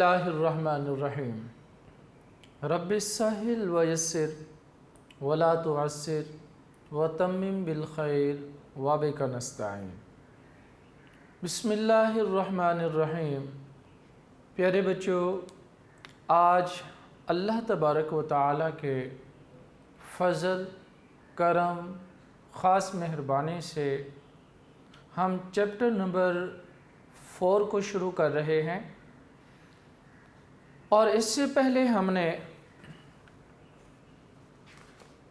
اللہ الرحمن الرحیم رب السہل ویسر ولا تعسر وتمم بالخیر وبک نستعین۔ بسم اللہ الرحمن الرحیم۔ پیارے بچوں، آج اللہ تبارک و تعالیٰ کے فضل، کرم، خاص مہربانی سے ہم چیپٹر نمبر 4 کو شروع کر رہے ہیں، اور اس سے پہلے ہم نے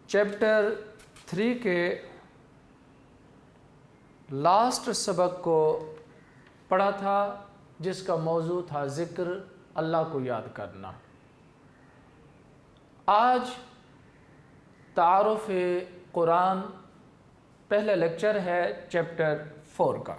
چیپٹر 3 کے لاسٹ سبق کو پڑھا تھا، جس کا موضوع تھا ذکر، اللہ کو یاد کرنا۔ آج تعارف قرآن پہلا لیکچر ہے چیپٹر 4 کا۔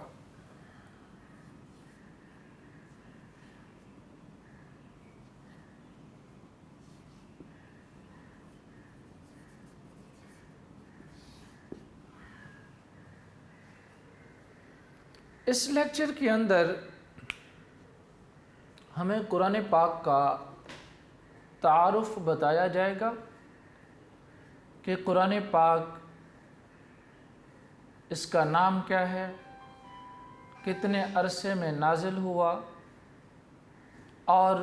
اس لیکچر کے اندر ہمیں قرآن پاک کا تعارف بتایا جائے گا کہ قرآن پاک اس کا نام کیا ہے، کتنے عرصے میں نازل ہوا، اور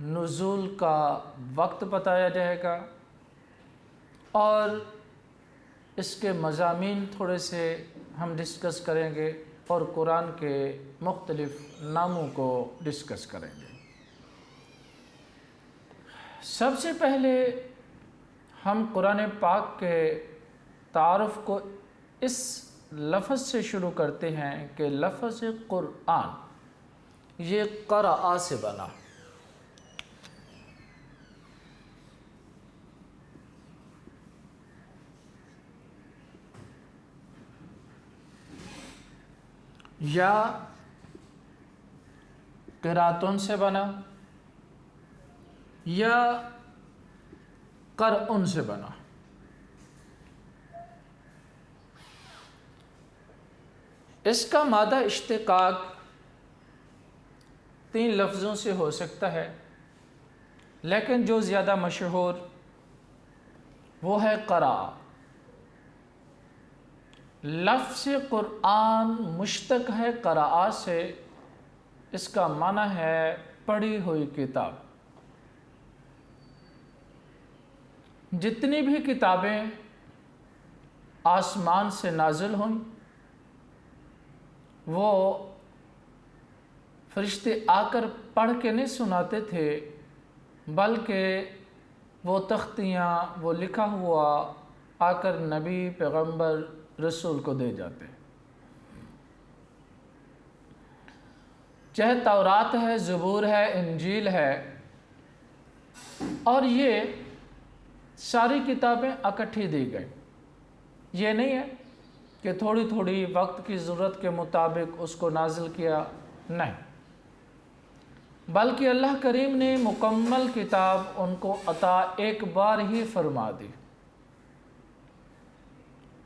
نزول کا وقت بتایا جائے گا، اور اس کے مضامین تھوڑے سے ہم ڈسکس کریں گے، اور قرآن کے مختلف ناموں کو ڈسکس کریں گے۔ سب سے پہلے ہم قرآن پاک کے تعارف کو اس لفظ سے شروع کرتے ہیں کہ لفظ قرآن یہ قرأ سے بنا۔ یا قراتن سے بنا، یا قرأن سے بنا۔ اس کا مادہ اشتقاق 3 لفظوں سے ہو سکتا ہے، لیکن جو زیادہ مشہور وہ ہے قرأ۔ لفظ قرآن مشتق ہے قرأ سے، اس کا معنی ہے پڑھی ہوئی کتاب۔ جتنی بھی کتابیں آسمان سے نازل ہوئیں، وہ فرشتے آ کر پڑھ کے نہیں سناتے تھے، بلکہ وہ تختیاں، وہ لکھا ہوا آ کر نبی، پیغمبر، رسول کو دے جاتے۔ چاہے تورات ہے، زبور ہے، انجیل ہے، اور یہ ساری کتابیں اکٹھی دی گئی۔ یہ نہیں ہے کہ تھوڑی تھوڑی وقت کی ضرورت کے مطابق اس کو نازل کیا، نہیں، بلکہ اللہ کریم نے مکمل کتاب ان کو عطا ایک بار ہی فرما دی۔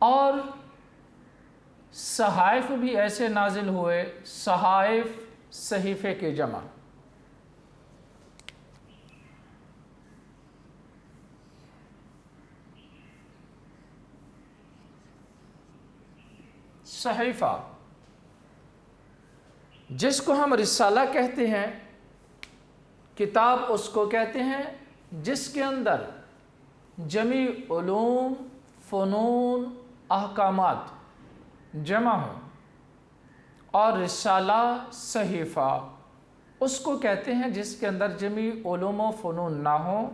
اور صحائف بھی ایسے نازل ہوئے، صحائف صحیفے کے جمع۔ صحیفہ جس کو ہم رسالہ کہتے ہیں، کتاب اس کو کہتے ہیں جس کے اندر جمیع علوم، فنون، احکامات جمع ہوں، اور رسالہ صحیفہ اس کو کہتے ہیں جس کے اندر جمیع علوم و فنون نہ ہوں،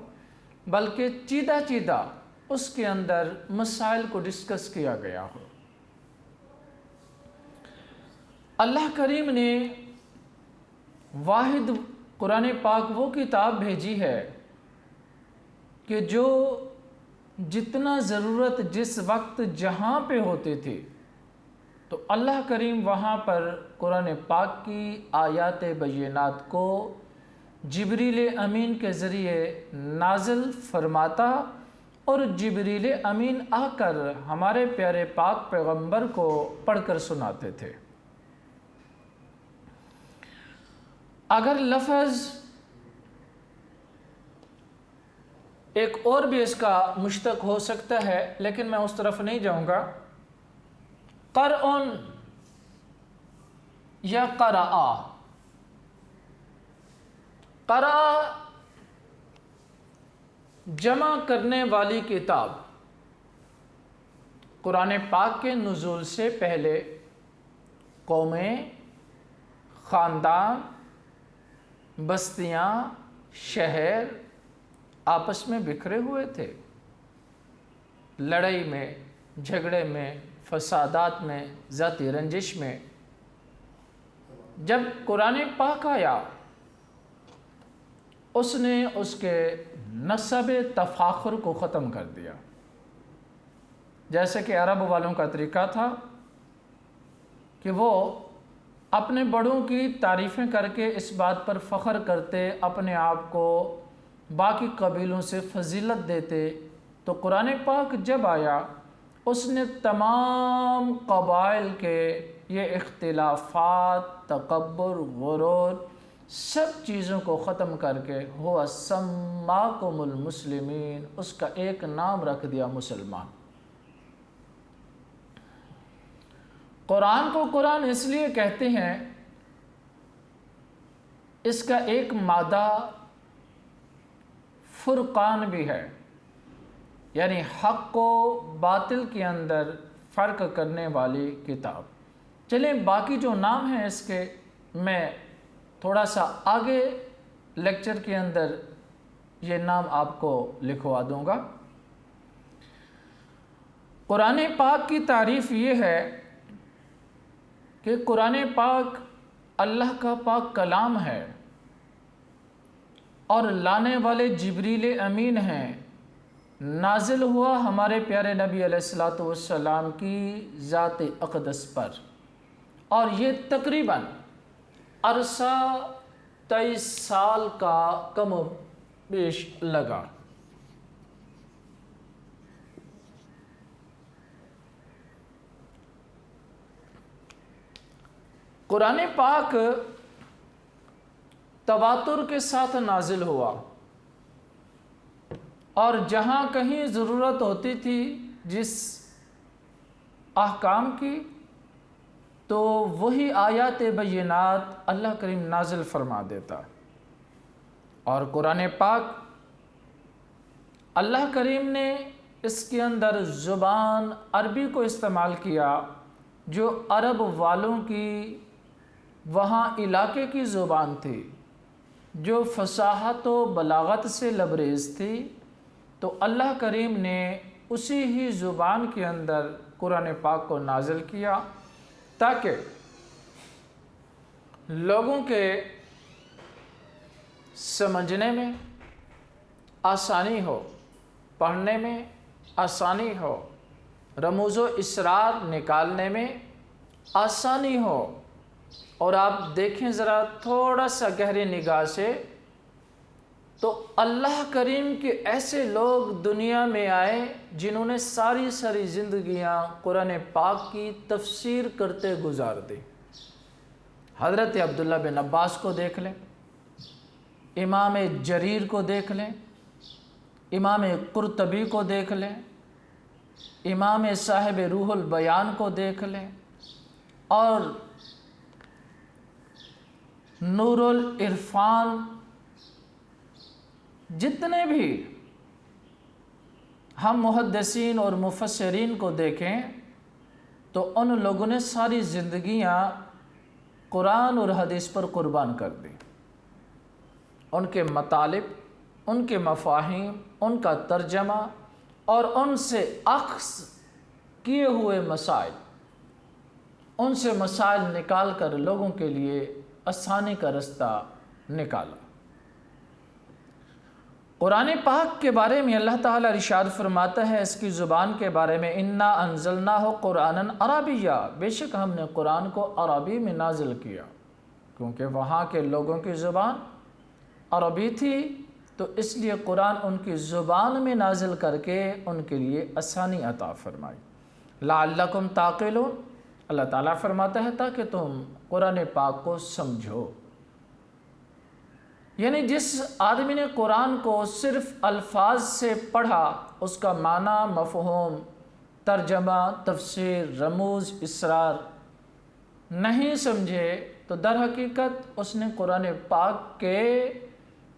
بلکہ چیدہ چیدہ اس کے اندر مسائل کو ڈسکس کیا گیا ہو۔ اللہ کریم نے واحد قرآن پاک وہ کتاب بھیجی ہے کہ جو جتنا ضرورت جس وقت جہاں پہ ہوتی تھی، تو اللہ کریم وہاں پر قرآن پاک کی آیات بینات کو جبریل امین کے ذریعے نازل فرماتا، اور جبریل امین آ کر ہمارے پیارے پاک پیغمبر کو پڑھ کر سناتے تھے۔ اگر لفظ ایک اور بھی اس کا مشتق ہو سکتا ہے، لیکن میں اس طرف نہیں جاؤں گا۔ قرآن یا قرآ، قرآ جمع کرنے والی کتاب۔ قرآن پاک کے نزول سے پہلے قومیں، خاندان، بستیاں، شہر آپس میں بکھرے ہوئے تھے، لڑائی میں، جھگڑے میں، فسادات میں، ذاتی رنجش میں۔ جب قرآن پاک آیا، اس نے اس کے نسب تفاخر کو ختم کر دیا۔ جیسے کہ عرب والوں کا طریقہ تھا کہ وہ اپنے بڑوں کی تعریفیں کر کے اس بات پر فخر کرتے، اپنے آپ کو باقی قبیلوں سے فضیلت دیتے۔ تو قرآن پاک جب آیا، اس نے تمام قبائل کے یہ اختلافات، تکبر، غرور، سب چیزوں کو ختم کر کے ہوا سماکم المسلمین، اس کا ایک نام رکھ دیا مسلمان۔ قرآن کو قرآن اس لیے کہتے ہیں، اس کا ایک مادہ فرقان بھی ہے، یعنی حق و باطل کے اندر فرق کرنے والی کتاب۔ چلیں باقی جو نام ہیں اس کے میں تھوڑا سا آگے لیکچر کے اندر یہ نام آپ کو لکھوا دوں گا۔ قرآن پاک کی تعریف یہ ہے کہ قرآن پاک اللہ کا پاک کلام ہے اور لانے والے جبریل امین ہیں، نازل ہوا ہمارے پیارے نبی علیہ السلام کی ذات اقدس پر، اور یہ تقریباً عرصہ 23 سال کا کم و بیش لگا۔ قرآن پاک تواتر کے ساتھ نازل ہوا، اور جہاں کہیں ضرورت ہوتی تھی جس احکام کی، تو وہی آیات بینات اللہ کریم نازل فرما دیتا۔ اور قرآن پاک اللہ کریم نے اس کے اندر زبان عربی کو استعمال کیا، جو عرب والوں کی وہاں علاقے کی زبان تھی، جو فصاحت و بلاغت سے لبریز تھی۔ تو اللہ کریم نے اسی ہی زبان کے اندر قرآن پاک کو نازل کیا، تاکہ لوگوں کے سمجھنے میں آسانی ہو، پڑھنے میں آسانی ہو، رموز و اسرار نکالنے میں آسانی ہو۔ اور آپ دیکھیں ذرا تھوڑا سا گہری نگاہ سے، تو اللہ کریم کے ایسے لوگ دنیا میں آئے جنہوں نے ساری زندگیاں قرآن پاک کی تفسیر کرتے گزار دی۔ حضرت عبداللہ بن عباس کو دیکھ لیں، امام جریر کو دیکھ لیں، امام قرطبی کو دیکھ لیں، امام صاحب روح البیان کو دیکھ لیں، اور نور العرفان، جتنے بھی ہم محدثین اور مفسرین کو دیکھیں تو ان لوگوں نے ساری زندگیاں قرآن اور حدیث پر قربان کر دی۔ ان کے مطالب، ان کے مفاہیم، ان کا ترجمہ اور ان سے اخذ کیے ہوئے مسائل، ان سے مسائل نکال کر لوگوں کے لیے آسانی کا رستہ نکالا۔ قرآن پاک کے بارے میں اللہ تعالیٰ ارشاد فرماتا ہے اس کی زبان کے بارے میں، اِنَّا أَنزَلْنَاهُ قُرْآنًا عَرَبِيًّا، بے شک ہم نے قرآن کو عربی میں نازل کیا، کیونکہ وہاں کے لوگوں کی زبان عربی تھی، تو اس لیے قرآن ان کی زبان میں نازل کر کے ان کے لیے آسانی عطا فرمائی۔ لعلکم تعقلون، اللہ تعالیٰ فرماتا ہے تاکہ تم قرآن پاک کو سمجھو۔ یعنی جس آدمی نے قرآن کو صرف الفاظ سے پڑھا، اس کا معنی، مفہوم، ترجمہ، تفسیر، رموز، اسرار نہیں سمجھے تو در حقیقت اس نے قرآن پاک کے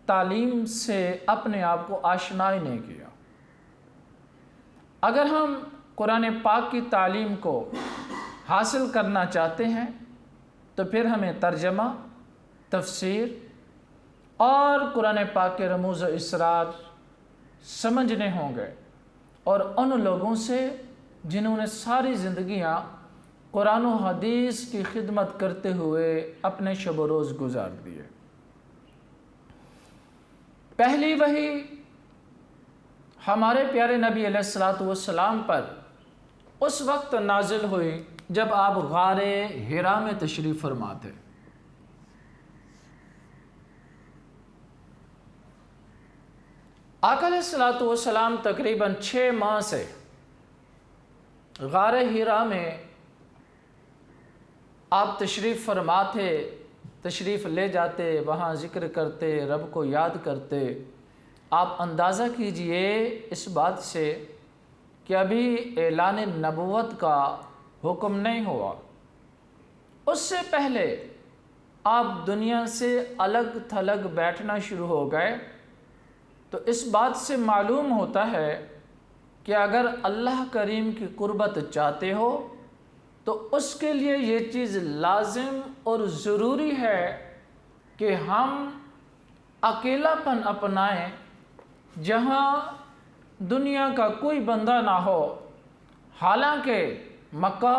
تعلیم سے اپنے آپ کو آشنا ہی نہیں کیا۔ اگر ہم قرآن پاک کی تعلیم کو حاصل کرنا چاہتے ہیں تو پھر ہمیں ترجمہ، تفسیر اور قرآن پاک کے رموز و اسرار سمجھنے ہوں گے، اور ان لوگوں سے جنہوں نے ساری زندگیاں قرآن و حدیث کی خدمت کرتے ہوئے اپنے شب و روز گزار دیے۔ پہلی وحی ہمارے پیارے نبی علیہ السلام پر اس وقت نازل ہوئی جب آپ غار حرا میں تشریف فرما تھے۔ آقا علیہ السلام تقریباً 6 ماہ سے غار حرا میں آپ تشریف فرما تھے، تشریف لے جاتے، وہاں ذکر کرتے، رب کو یاد کرتے۔ آپ اندازہ کیجئے اس بات سے کہ ابھی اعلان نبوت کا حکم نہیں ہوا، اس سے پہلے آپ دنیا سے الگ تھلگ بیٹھنا شروع ہو گئے۔ تو اس بات سے معلوم ہوتا ہے کہ اگر اللہ کریم کی قربت چاہتے ہو تو اس کے لیے یہ چیز لازم اور ضروری ہے کہ ہم اکیلا پن اپنائیں، جہاں دنیا کا کوئی بندہ نہ ہو۔ حالانکہ مکہ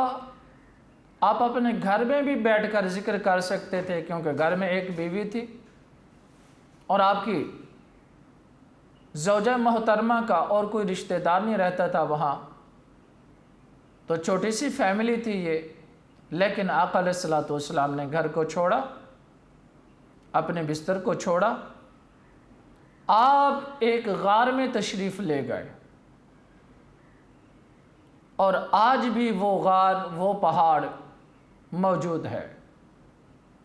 آپ اپنے گھر میں بھی بیٹھ کر ذکر کر سکتے تھے، کیونکہ گھر میں ایک بیوی تھی اور آپ کی زوجہ محترمہ کا اور کوئی رشتہ دار نہیں رہتا تھا وہاں، تو چھوٹی سی فیملی تھی یہ۔ لیکن آقا علیہ السلام نے گھر کو چھوڑا، اپنے بستر کو چھوڑا، آپ ایک غار میں تشریف لے گئے، اور آج بھی وہ غار، وہ پہاڑ موجود ہے۔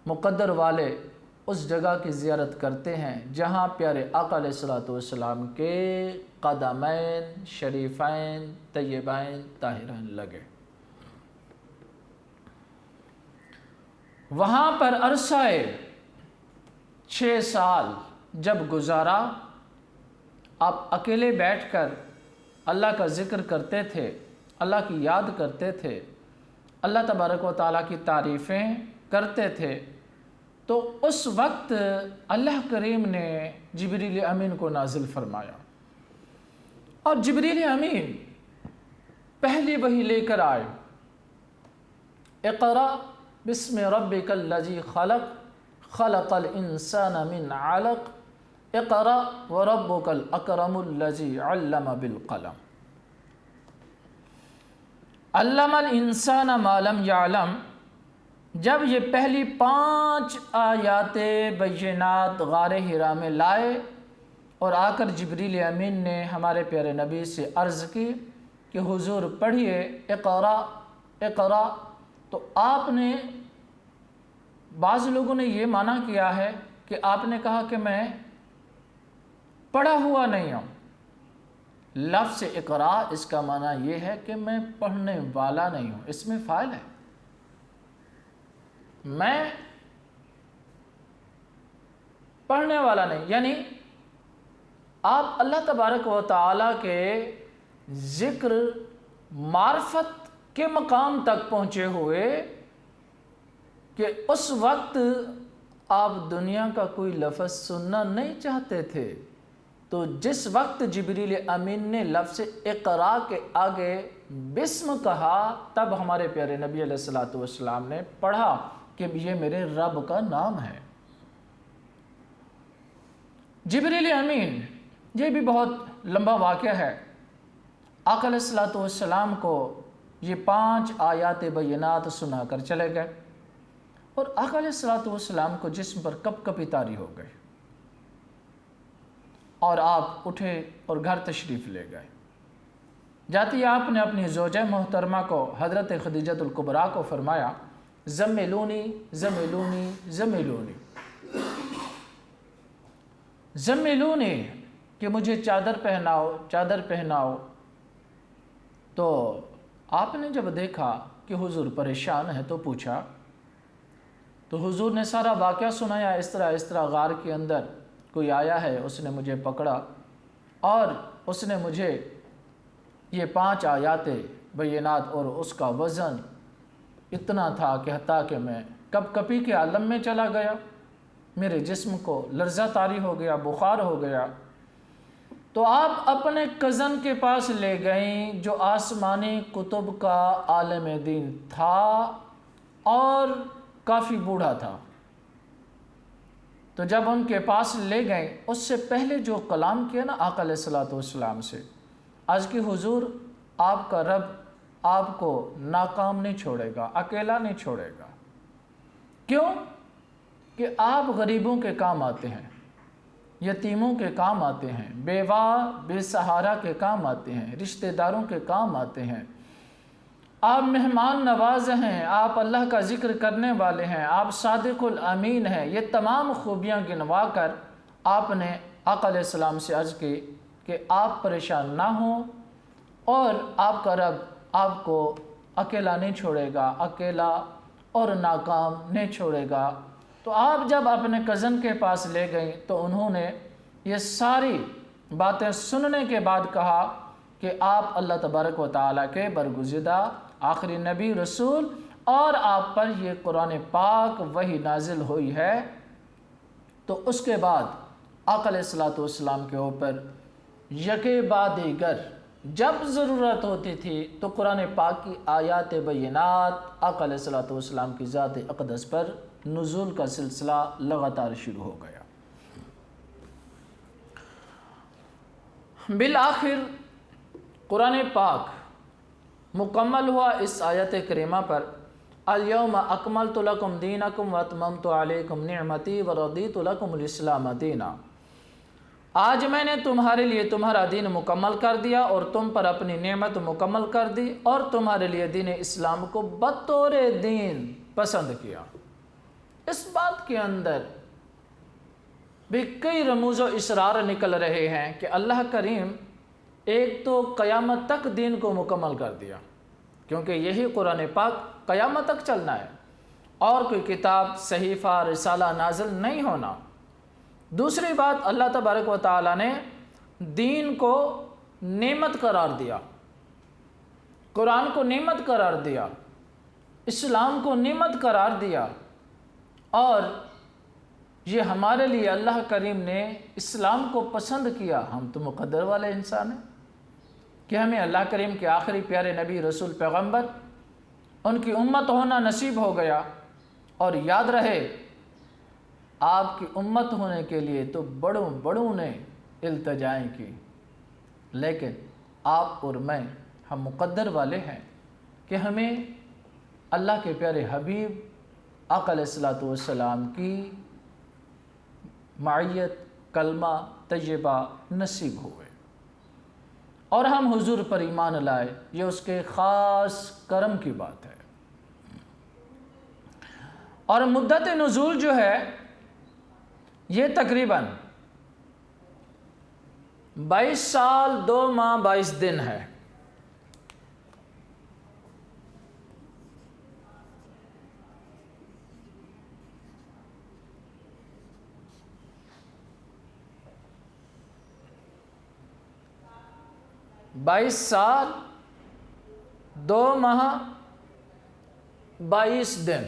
مقدر والے اس جگہ کی زیارت کرتے ہیں جہاں پیارے آقا علیہ السلام کے قدمین شریفین طیبین طاہرین لگے۔ وہاں پر عرصہ 6 سال جب گزارا، آپ اکیلے بیٹھ کر اللہ کا ذکر کرتے تھے، اللہ کی یاد کرتے تھے، اللہ تبارک و تعالیٰ کی تعریفیں کرتے تھے۔ تو اس وقت اللہ کریم نے جبریل امین کو نازل فرمایا، اور جبریل امین پہلی وحی لے کر آئے، اقرأ بسم ربک الذی خلق خلق الانسان من علق اقرأ وربک الاکرم الذی علم بالقلم علم الانسان ما لم یعلم۔ جب یہ پہلی 5 آیات بینات غار حرا میں لائے اور آ کر جبریل امین نے ہمارے پیارے نبی سے عرض کی کہ حضور پڑھیے اقرا اقرا، تو آپ نے، بعض لوگوں نے یہ معنی کیا ہے کہ آپ نے کہا کہ میں پڑھا ہوا نہیں ہوں۔ لفظ اقرا اس کا معنی یہ ہے کہ میں پڑھنے والا نہیں ہوں، اس میں فاعل ہے، میں پڑھنے والا نہیں، یعنی آپ اللہ تبارک و تعالیٰ کے ذکر معرفت کے مقام تک پہنچے ہوئے کہ اس وقت آپ دنیا کا کوئی لفظ سننا نہیں چاہتے تھے۔ تو جس وقت جبریل امین نے لفظ اقرا کے آگے بسم کہا، تب ہمارے پیارے نبی علیہ السلام نے پڑھا کہ یہ میرے رب کا نام ہے۔ جبریل امین، یہ بھی بہت لمبا واقعہ ہے۔ آقا علیہ السلام کو یہ 5 آیات بینات سنا کر چلے گئے، اور آقا علیہ السلام کو جسم پر کپ کپی طاری ہو گئی، اور آپ اٹھے اور گھر تشریف لے گئے۔ جاتی آپ نے اپنی زوجہ محترمہ کو حضرت خدیجہ الکبریٰ کو فرمایا، زمیلونی زمیلونی زمیلونی، زملونی کہ مجھے چادر پہناؤ. تو آپ نے جب دیکھا کہ حضور پریشان ہے تو پوچھا. تو حضور نے سارا واقعہ سنایا، اس طرح غار کے اندر کوئی آیا ہے، اس نے مجھے پکڑا اور اس نے مجھے یہ 5 آیات بینات، اور اس کا وزن اتنا تھا کہ حتیٰ کہ میں کپ کپی کے عالم میں چلا گیا، میرے جسم کو لرزہ طاری ہو گیا، بخار ہو گیا. تو آپ اپنے کزن کے پاس لے گئیں جو آسمانی کتب کا عالم دین تھا اور کافی بوڑھا تھا. تو جب ان کے پاس لے گئے، اس سے پہلے جو کلام کیا نا آقا علیہ الصلوۃ والسلام سے، آج کی حضور آپ کا رب آپ کو ناکام نہیں چھوڑے گا، اکیلا نہیں چھوڑے گا. کیوں؟ کہ آپ غریبوں کے کام آتے ہیں، یتیموں کے کام آتے ہیں، بیوہ بے سہارا کے کام آتے ہیں، رشتہ داروں کے کام آتے ہیں. آپ مہمان نواز ہیں، آپ اللہ کا ذکر کرنے والے ہیں، آپ صادق الامین ہیں. یہ تمام خوبیاں گنوا کر آپ نے آقا علیہ السلام سے عرض کی کہ آپ پریشان نہ ہوں اور آپ کا رب آپ کو اکیلا نہیں چھوڑے گا، اکیلا اور ناکام نہیں چھوڑے گا. تو آپ جب اپنے کزن کے پاس لے گئیں تو انہوں نے یہ ساری باتیں سننے کے بعد کہا کہ آپ اللہ تبارک و تعالیٰ کے برگزیدہ آخری نبی رسول، اور آپ پر یہ قرآن پاک وحی نازل ہوئی ہے. تو اس کے بعد آقا علیہ الصلوۃ والسلام کے اوپر یکے بعد دیگر جب ضرورت ہوتی تھی تو قرآن پاک کی آیات بینات آقا علیہ الصلوۃ والسلام کی ذات اقدس پر نزول کا سلسلہ لگاتار شروع ہو گیا. بالآخر قرآن پاک مکمل ہوا اس آیت کریمہ پر، الیوم اکملت لکم دینکم واتممت علیکم نعمتی ورضیت لکم الاسلام دینا. آج میں نے تمہارے لیے تمہارا دین مکمل کر دیا اور تم پر اپنی نعمت مکمل کر دی اور تمہارے لیے دین اسلام کو بطور دین پسند کیا. اس بات کے اندر بھی کئی رموز و اسرار نکل رہے ہیں کہ اللہ کریم ایک تو قیامت تک دین کو مکمل کر دیا، کیونکہ یہی قرآن پاک قیامت تک چلنا ہے اور کوئی کتاب، صحیفہ، رسالہ نازل نہیں ہونا. دوسری بات، اللہ تبارک و تعالیٰ نے دین کو نعمت قرار دیا، قرآن کو نعمت قرار دیا، اسلام کو نعمت قرار دیا، اور یہ ہمارے لیے اللہ کریم نے اسلام کو پسند کیا. ہم تو مقدر والے انسان ہیں کہ ہمیں اللہ کریم کے آخری پیارے نبی رسول پیغمبر ان کی امت ہونا نصیب ہو گیا. اور یاد رہے، آپ کی امت ہونے کے لیے تو بڑوں نے التجائیں کی، لیکن آپ اور میں ہم مقدر والے ہیں کہ ہمیں اللہ کے پیارے حبیب آقا علیہ الصلوۃ والسلام کی معیت، کلمہ طیبہ نصیب ہوئے اور ہم حضور پر ایمان لائے. یہ اس کے خاص کرم کی بات ہے. اور مدت نزول جو ہے یہ تقریباً 22 سال 2 ماہ 22 دن ہے. بائیس سال 2 ماہ 22 دن.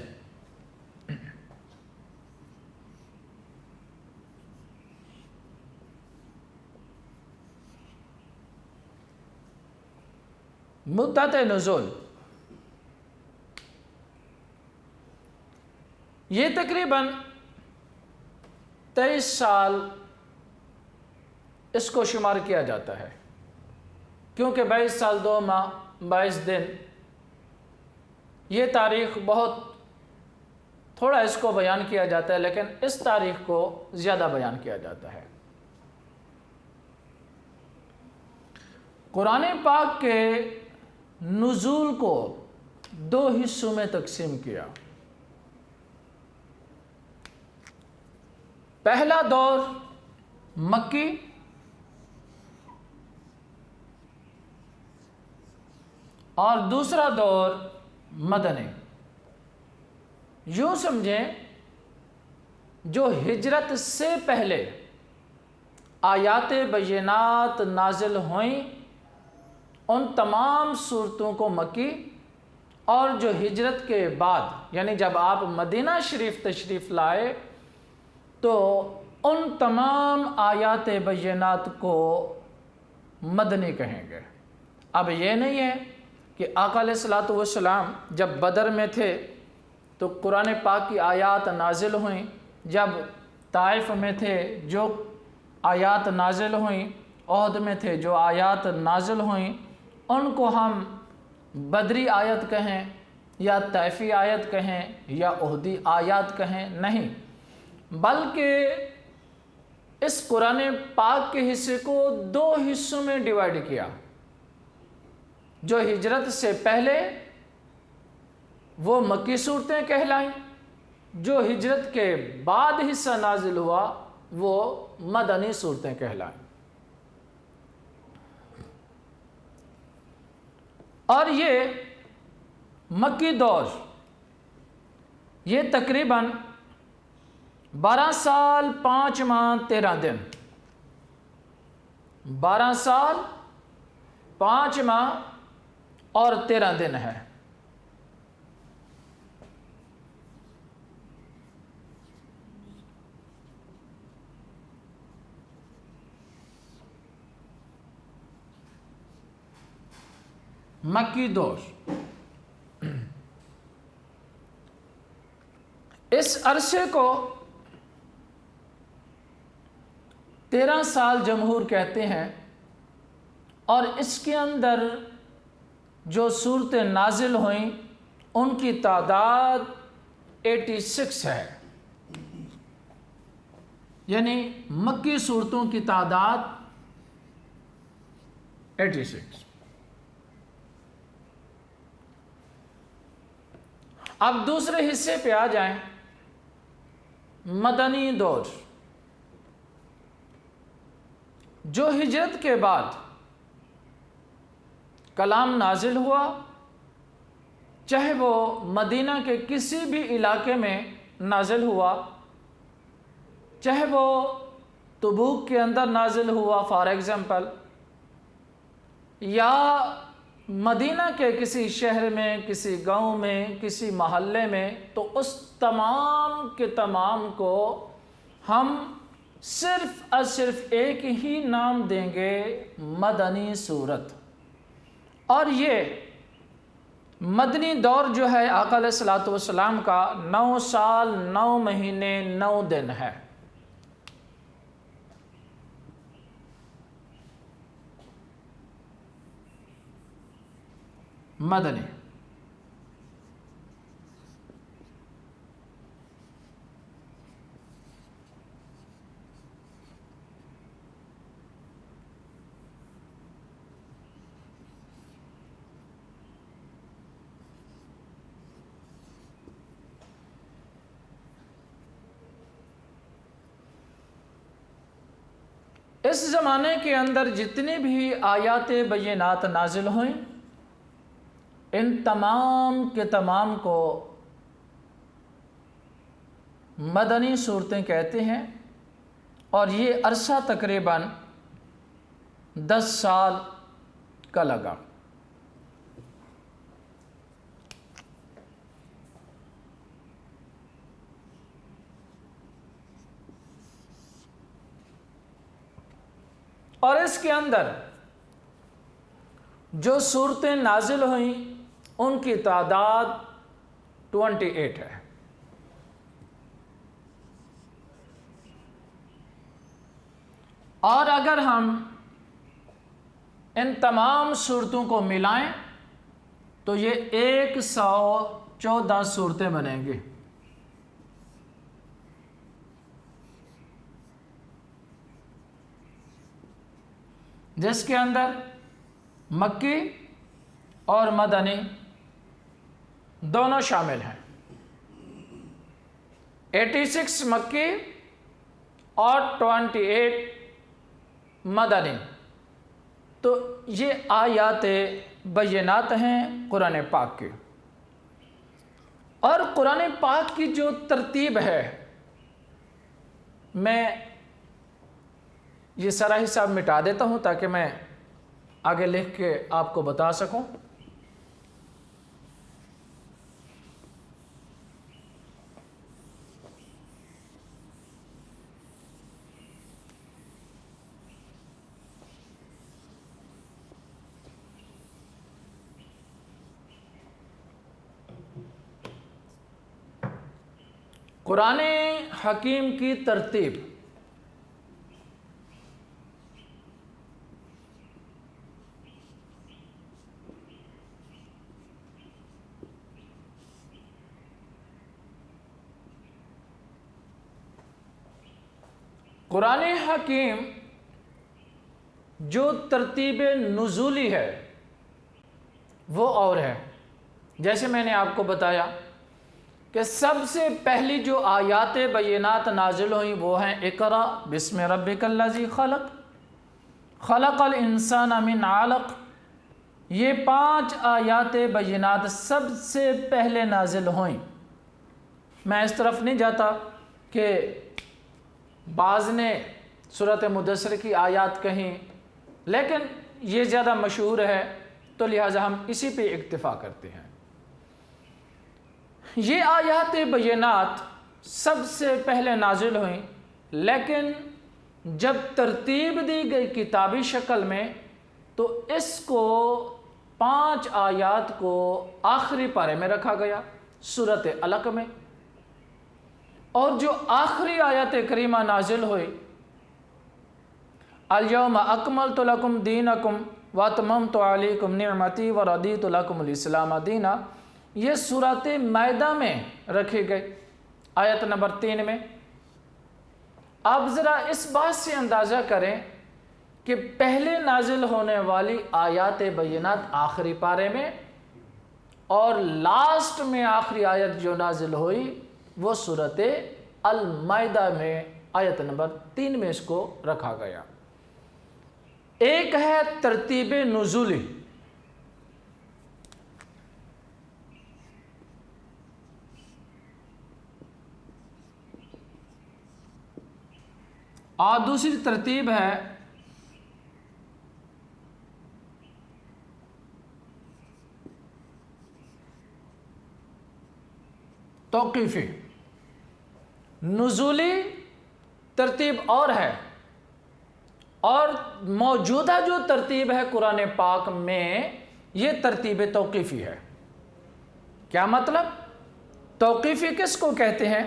مدت نزول یہ تقریباً 23 سال اس کو شمار کیا جاتا ہے، کیونکہ 22 سال 2 ماہ 22 دن یہ تاریخ بہت تھوڑا اس کو بیان کیا جاتا ہے، لیکن اس تاریخ کو زیادہ بیان کیا جاتا ہے. قرآن پاک کے نزول کو 2 حصوں میں تقسیم کیا. پہلا دور مکی اور دوسرا دور مدنی. یوں سمجھیں جو ہجرت سے پہلے آیات بینات نازل ہوئیں ان تمام صورتوں کو مکی، اور جو ہجرت کے بعد یعنی جب آپ مدینہ شریف تشریف لائے تو ان تمام آیات بینات کو مدنی کہیں گے. اب یہ نہیں ہے کہ آقا علیہ الصلوۃ والسلام جب بدر میں تھے تو قرآن پاک کی آیات نازل ہوئیں، جب طائف میں تھے جو آیات نازل ہوئیں، احد میں تھے جو آیات نازل ہوئیں ان کو ہم بدری آیت کہیں یا طائفی آیت کہیں یا احدی آیات کہیں، نہیں، بلکہ اس قرآن پاک کے حصے کو دو حصوں میں ڈیوائیڈ کیا. جو ہجرت سے پہلے وہ مکی صورتیں کہلائیں، جو ہجرت کے بعد حصہ نازل ہوا وہ مدنی صورتیں کہلائیں. اور یہ مکی دور یہ تقریباً 12 سال 5 ماہ 13 دن 12 سال 5 ماہ اور 13 دن ہے. مکی دور اس عرصے کو 13 سال جمہور کہتے ہیں، اور اس کے اندر جو صورتیں نازل ہوئیں ان کی تعداد 86 ہے، یعنی مکی صورتوں کی تعداد 86. اب دوسرے حصے پہ آ جائیں، مدنی دور. جو ہجرت کے بعد کلام نازل ہوا، چاہے وہ مدینہ کے کسی بھی علاقے میں نازل ہوا، چاہے وہ تبوک کے اندر نازل ہوا فار ایگزامپل، یا مدینہ کے کسی شہر میں، کسی گاؤں میں، کسی محلے میں، تو اس تمام کے تمام کو ہم صرف اور صرف ایک ہی نام دیں گے، مدنی صورت. اور یہ مدنی دور جو ہے آقا علیہ الصلوۃ والسلام کا 9 سال 9 مہینے 9 دن ہے. مدنی. اس زمانے کے اندر جتنی بھی آیات بینات نازل ہوئیں ان تمام کے تمام کو مدنی صورتیں کہتے ہیں، اور یہ عرصہ تقریباً 10 سال کا لگا. اور اس کے اندر جو صورتیں نازل ہوئیں ان کی تعداد 28 ہے. اور اگر ہم ان تمام صورتوں کو ملائیں تو یہ 114 صورتیں بنیں گی. جس کے اندر مکی اور مدنی دونوں شامل ہیں. 86 مکی اور 28 مدنی۔ تو یہ آیات بینات ہیں قرآن پاک کی، اور قرآن پاک کی جو ترتیب ہے، میں یہ سارا حساب مٹا دیتا ہوں تاکہ میں آگے لکھ کے آپ کو بتا سکوں۔ قرآن حکیم کی ترتیب، قرآن حکیم جو ترتیب نزولی ہے وہ اور ہے۔ جیسے میں نے آپ کو بتایا کہ سب سے پہلی جو آیات بینات نازل ہوئیں وہ ہیں اقرأ بسم ربک الذی خلق، خلق الانسان من علق۔ یہ 5 آیات بینات سب سے پہلے نازل ہوئیں۔ میں اس طرف نہیں جاتا کہ بعض نے سورۃ مدثر کی آیات کہیں، لیکن یہ زیادہ مشہور ہے تو لہٰذا ہم اسی پہ اکتفا کرتے ہیں۔ یہ آیات بینات سب سے پہلے نازل ہوئیں، لیکن جب ترتیب دی گئی کتابی شکل میں تو اس کو 5 آیات کو آخری پارے میں رکھا گیا سورۃ علق میں، اور جو آخری آیت کریمہ نازل ہوئی الیوم اکملت لکم دینکم واتممت علیکم نعمتی ورضیت لکم الاسلام دینا، یہ سورۃ مائدہ میں رکھی گئی آیت نمبر 3 میں۔ آپ ذرا اس بات سے اندازہ کریں کہ پہلے نازل ہونے والی آیات بینات آخری پارے میں، اور لاسٹ میں آخری آیت جو نازل ہوئی وہ سورۃ المائدہ میں آیت نمبر 3 میں اس کو رکھا گیا۔ ایک ہے ترتیب نزولی، اور دوسری ترتیب ہے توقیفی۔ نزولی ترتیب اور ہے، اور موجودہ جو ترتیب ہے قرآن پاک میں یہ ترتیب توقیفی ہے۔ کیا مطلب؟ توقیفی کس کو کہتے ہیں؟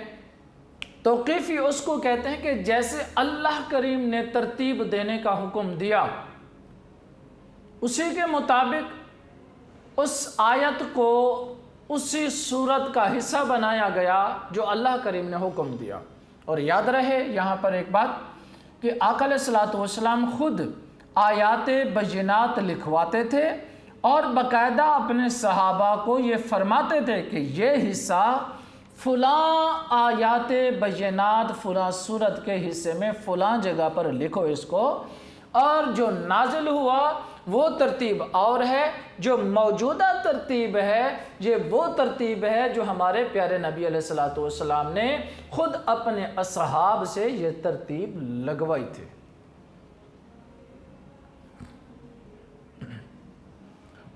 توقیفی اس کو کہتے ہیں کہ جیسے اللہ کریم نے ترتیب دینے کا حکم دیا، اسی کے مطابق اس آیت کو اسی صورت کا حصہ بنایا گیا جو اللہ کریم نے حکم دیا۔ اور یاد رہے یہاں پر ایک بات کہ آقا علیہ الصلوۃ والسلام خود آیات بینات لکھواتے تھے، اور باقاعدہ اپنے صحابہ کو یہ فرماتے تھے کہ یہ حصہ فلاں آیات بینات فلاں صورت کے حصے میں فلاں جگہ پر لکھو اس کو، اور جو نازل ہوا وہ ترتیب اور ہے، جو موجودہ ترتیب ہے یہ وہ ترتیب ہے جو ہمارے پیارے نبی علیہ الصلوۃ والسلام نے خود اپنے اصحاب سے یہ ترتیب لگوائی تھی۔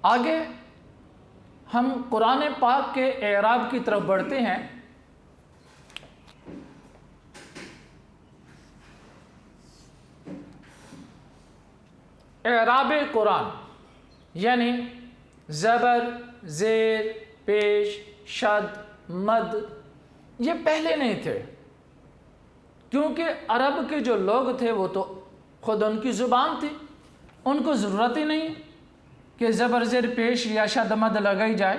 آگے ہم قرآن پاک کے اعراب کی طرف بڑھتے ہیں۔ اعراب قرآن یعنی زبر، زیر، پیش، شد، مد، یہ پہلے نہیں تھے، کیونکہ عرب کے جو لوگ تھے وہ تو خود ان کی زبان تھی، ان کو ضرورت ہی نہیں کہ زبر، زیر، پیش یا شد، مد لگائی جائے۔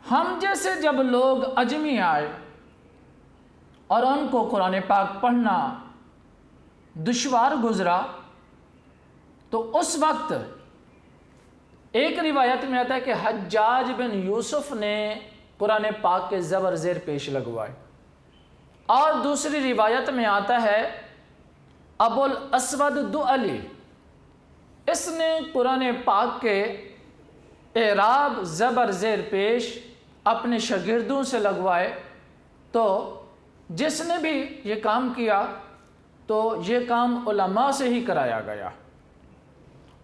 ہم جیسے جب لوگ عجمی آئے اور ان کو قرآن پاک پڑھنا دشوار گزرا، تو اس وقت ایک روایت میں آتا ہے کہ حجاج بن یوسف نے قرآن پاک کے زبر، زیر، پیش لگوائے، اور دوسری روایت میں آتا ہے ابو الاسود دؤلی، اس نے قرآن پاک کے اعراب زبر زیر پیش اپنے شاگردوں سے لگوائے، تو جس نے بھی یہ کام کیا تو یہ کام علماء سے ہی کرایا گیا۔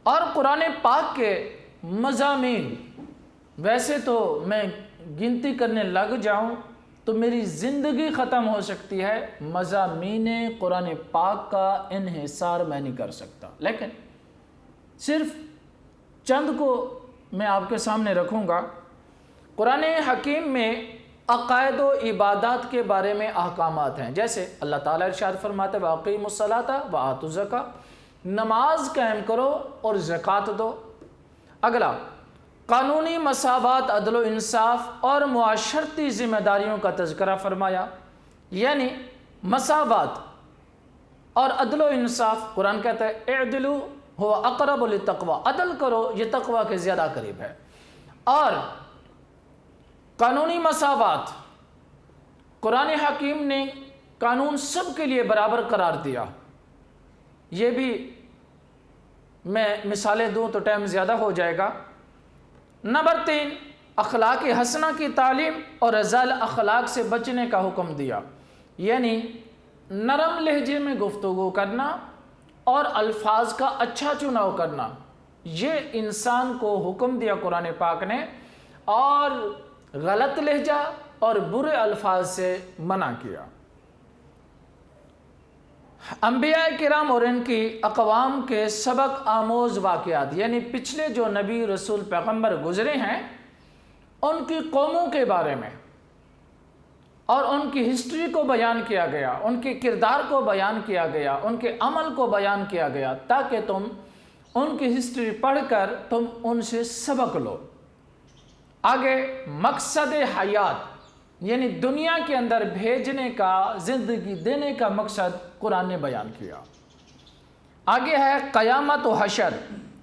اور قرآن پاک کے مضامین، ویسے تو میں گنتی کرنے لگ جاؤں تو میری زندگی ختم ہو سکتی ہے، مضامین قرآن پاک کا انحصار میں نہیں کر سکتا، لیکن صرف چند کو میں آپ کے سامنے رکھوں گا۔ قرآن حکیم میں عقائد و عبادات کے بارے میں احکامات ہیں، جیسے اللہ تعالیٰ ارشاد فرماتے وَأَقِیمُوا الصَّلَاةَ وَآتُوا الزَّکَاةَ، نماز قائم کرو اور زکوٰۃ دو۔ اگلا، قانونی مساوات، عدل و انصاف اور معاشرتی ذمہ داریوں کا تذکرہ فرمایا، یعنی مساوات اور عدل و انصاف۔ قرآن کہتا ہے اعدلوا هو اقرب للتقوی، عدل کرو یہ تقوی کے زیادہ قریب ہے۔ اور قانونی مساوات، قرآن حکیم نے قانون سب کے لیے برابر قرار دیا۔ یہ بھی میں مثالیں دوں تو ٹائم زیادہ ہو جائے گا۔ نمبر 3، اخلاق حسنہ کی تعلیم اور رذائل اخلاق سے بچنے کا حکم دیا، یعنی نرم لہجے میں گفتگو کرنا اور الفاظ کا اچھا چناؤ کرنا، یہ انسان کو حکم دیا قرآن پاک نے، اور غلط لہجہ اور برے الفاظ سے منع کیا۔ انبیاء کرام اور ان کی اقوام کے سبق آموز واقعات، یعنی پچھلے جو نبی رسول پیغمبر گزرے ہیں ان کی قوموں کے بارے میں اور ان کی ہسٹری کو بیان کیا گیا، ان کے کردار کو بیان کیا گیا، ان کے عمل کو بیان کیا گیا، تاکہ تم ان کی ہسٹری پڑھ کر تم ان سے سبق لو۔ آگے مقصد حیات، یعنی دنیا کے اندر بھیجنے کا، زندگی دینے کا مقصد قرآن نے بیان کیا۔ آگے ہے قیامت و حشر،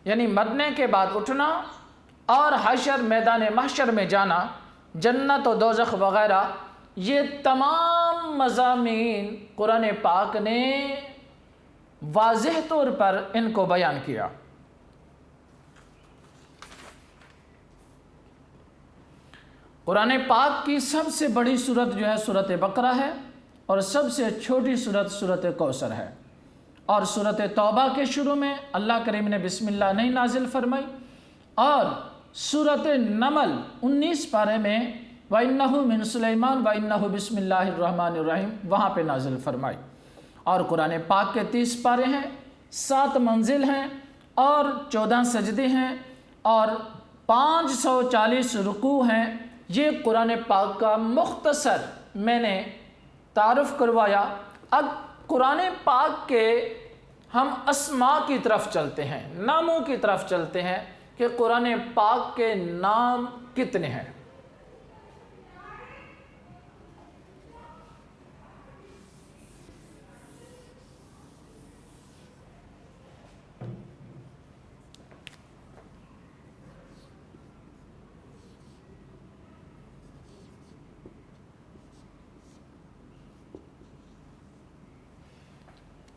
یعنی مرنے کے بعد اٹھنا اور حشر، میدان محشر میں جانا، جنت و دوزخ وغیرہ، یہ تمام مضامین قرآن پاک نے واضح طور پر ان کو بیان کیا۔ قرآن پاک کی سب سے بڑی سورت جو ہے سورت بقرہ ہے، اور سب سے چھوٹی سورت سورت کوثر ہے۔ اور سورت توبہ کے شروع میں اللہ کریم نے بسم اللہ نہیں نازل فرمائی، اور سورت نمل 19 پارے میں وَإِنَّهُ مِن سُلَيْمَانَ وَإِنَّهُ بسم اللہ الرحمن الرحیم وہاں پہ نازل فرمائی۔ اور قرآن پاک کے 30 پارے ہیں، 7 منزل ہیں اور 14 سجدے ہیں اور 540 رکوع ہیں۔ یہ قرآن پاک کا مختصر میں نے تعارف کروایا۔ اب قرآن پاک کے ہم اسماء کی طرف چلتے ہیں، ناموں کی طرف چلتے ہیں کہ قرآن پاک کے نام کتنے ہیں۔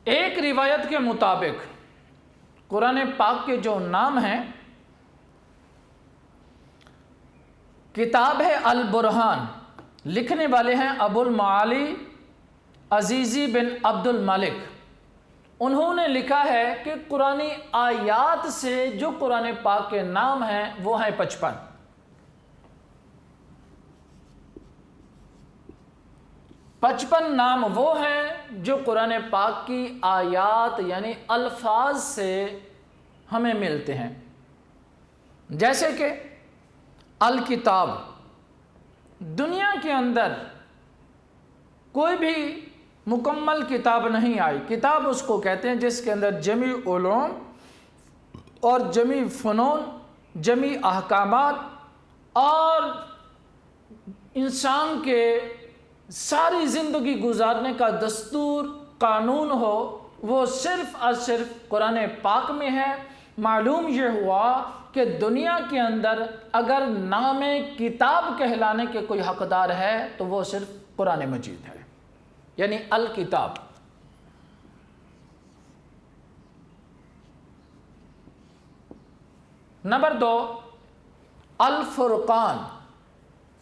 ایک روایت کے مطابق قرآن پاک کے جو نام ہیں، کتاب ہے البرہان، لکھنے والے ہیں ابو المعالی عزیزی بن عبد الملک۔ انہوں نے لکھا ہے کہ قرآن آیات سے جو قرآن پاک کے نام ہیں وہ ہیں 55۔ 55 نام وہ ہیں جو قرآن پاک کی آیات یعنی الفاظ سے ہمیں ملتے ہیں، جیسے کہ الکتاب۔ دنیا کے اندر کوئی بھی مکمل کتاب نہیں آئی۔ کتاب اس کو کہتے ہیں جس کے اندر جمیع علوم اور جمیع فنون، جمیع احکامات اور انسان کے ساری زندگی گزارنے کا دستور، قانون ہو، وہ صرف اور صرف قرآن پاک میں ہے۔ معلوم یہ ہوا کہ دنیا کے اندر اگر نام کتاب کہلانے کے کوئی حقدار ہے تو وہ صرف قرآن مجید ہے، یعنی الکتاب۔ نمبر 2 الفرقان۔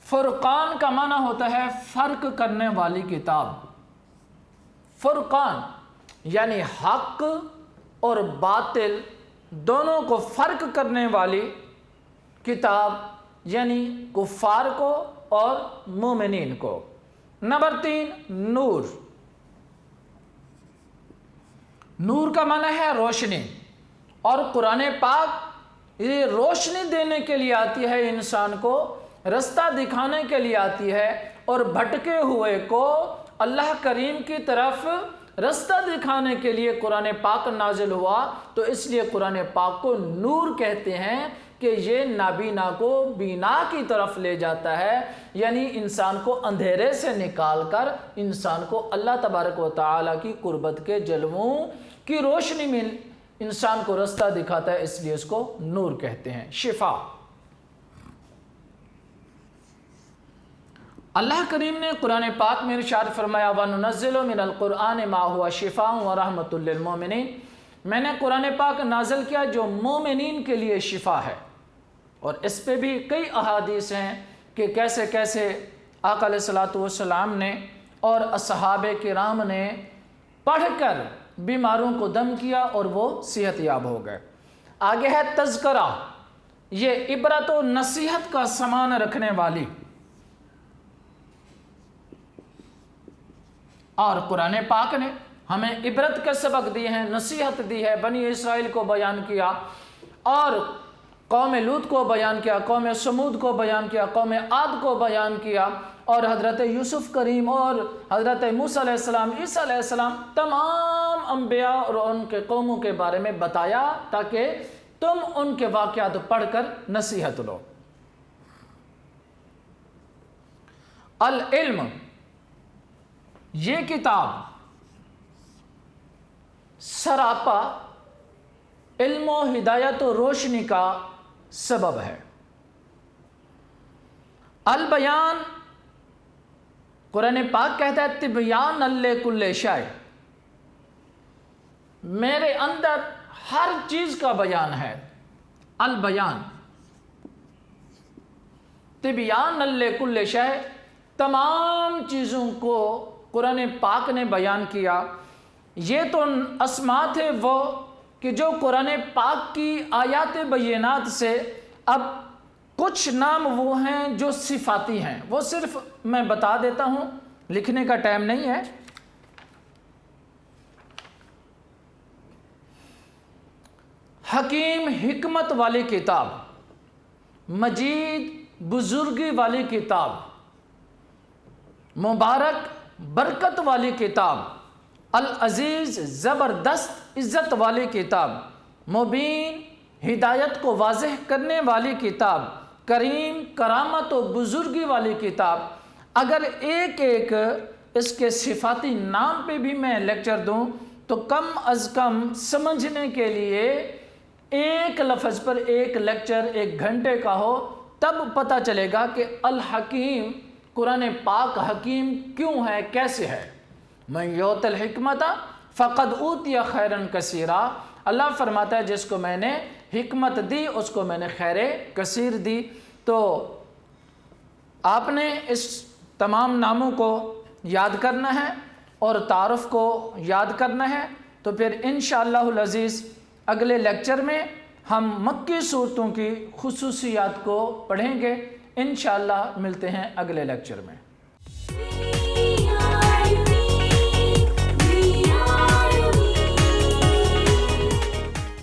فرقان کا معنی ہوتا ہے فرق کرنے والی کتاب۔ فرقان یعنی حق اور باطل دونوں کو فرق کرنے والی کتاب، یعنی کفار کو اور مومنین کو۔ نمبر 3 نور۔ نور کا معنی ہے روشنی، اور قرآن پاک یہ روشنی دینے کے لیے آتی ہے، انسان کو رستہ دکھانے کے لیے آتی ہے، اور بھٹکے ہوئے کو اللہ کریم کی طرف رستہ دکھانے کے لیے قرآن پاک نازل ہوا۔ تو اس لیے قرآن پاک کو نور کہتے ہیں کہ یہ نابینا کو بینا کی طرف لے جاتا ہے، یعنی انسان کو اندھیرے سے نکال کر انسان کو اللہ تبارک و تعالیٰ کی قربت کے جلووں کی روشنی میں انسان کو رستہ دکھاتا ہے، اس لیے اس کو نور کہتے ہیں۔ شفا، اللہ کریم نے قرآن پاک میں ارشاد فرمایا وَنُنَزِّلُ مِنَ الْقُرْآنِ مَا هُوَ شِفَاءٌ وَرَحْمَةٌ لِّلْمُؤْمِنِينَ، میں نے قرآن پاک نازل کیا جو مومنین کے لیے شفا ہے۔ اور اس پہ بھی کئی احادیث ہیں کہ کیسے کیسے آقا علیہ الصلوۃ والسلام نے اور اصحاب کرام نے پڑھ کر بیماروں کو دم کیا اور وہ صحت یاب ہو گئے۔ آگے ہے تذکرہ، یہ عبرت و نصیحت کا سامان رکھنے والی، اور قرآن پاک نے ہمیں عبرت کے سبق دی ہیں، نصیحت دی ہے، بنی اسرائیل کو بیان کیا، اور قوم لوط کو بیان کیا، قوم سمود کو بیان کیا، قوم عاد کو بیان کیا، اور حضرت یوسف کریم اور حضرت موسیٰ علیہ السلام، عیسیٰ علیہ السلام، تمام انبیاء اور ان کے قوموں کے بارے میں بتایا تاکہ تم ان کے واقعات پڑھ کر نصیحت لو۔ العلم، یہ کتاب سراپا علم و ہدایت و روشنی کا سبب ہے۔ البیان، قرآن پاک کہتا ہے تبیان لکل شیء، میرے اندر ہر چیز کا بیان ہے۔ البیان، تبیان لکل شیء، تمام چیزوں کو قرآن پاک نے بیان کیا۔ یہ تو اسماء تھے وہ کہ جو قرآن پاک کی آیات بینات سے، اب کچھ نام وہ ہیں جو صفاتی ہیں، وہ صرف میں بتا دیتا ہوں، لکھنے کا ٹائم نہیں ہے۔ حکیم، حکمت والی کتاب، مجید، بزرگی والی کتاب، مبارک، برکت والی کتاب، العزیز، زبردست عزت والی کتاب، مبین، ہدایت کو واضح کرنے والی کتاب، کریم، کرامت و بزرگی والی کتاب۔ اگر ایک ایک اس کے صفاتی نام پہ بھی میں لیکچر دوں تو کم از کم سمجھنے کے لیے ایک لفظ پر ایک لیکچر 1 گھنٹے کا ہو، تب پتہ چلے گا کہ الحکیم، قرآن پاک حکیم کیوں ہے، کیسے ہے۔ من یؤت الحکمت فقد اوتی خیرا کثیرا، اللہ فرماتا ہے جس کو میں نے حکمت دی اس کو میں نے خیر کثیر دی۔ تو آپ نے اس تمام ناموں کو یاد کرنا ہے اور تعارف کو یاد کرنا ہے۔ تو پھر انشاءاللہ العزیز اگلے لیکچر میں ہم مکی صورتوں کی خصوصیات کو پڑھیں گے۔ انشاءاللہ ملتے ہیں اگلے لیکچر میں۔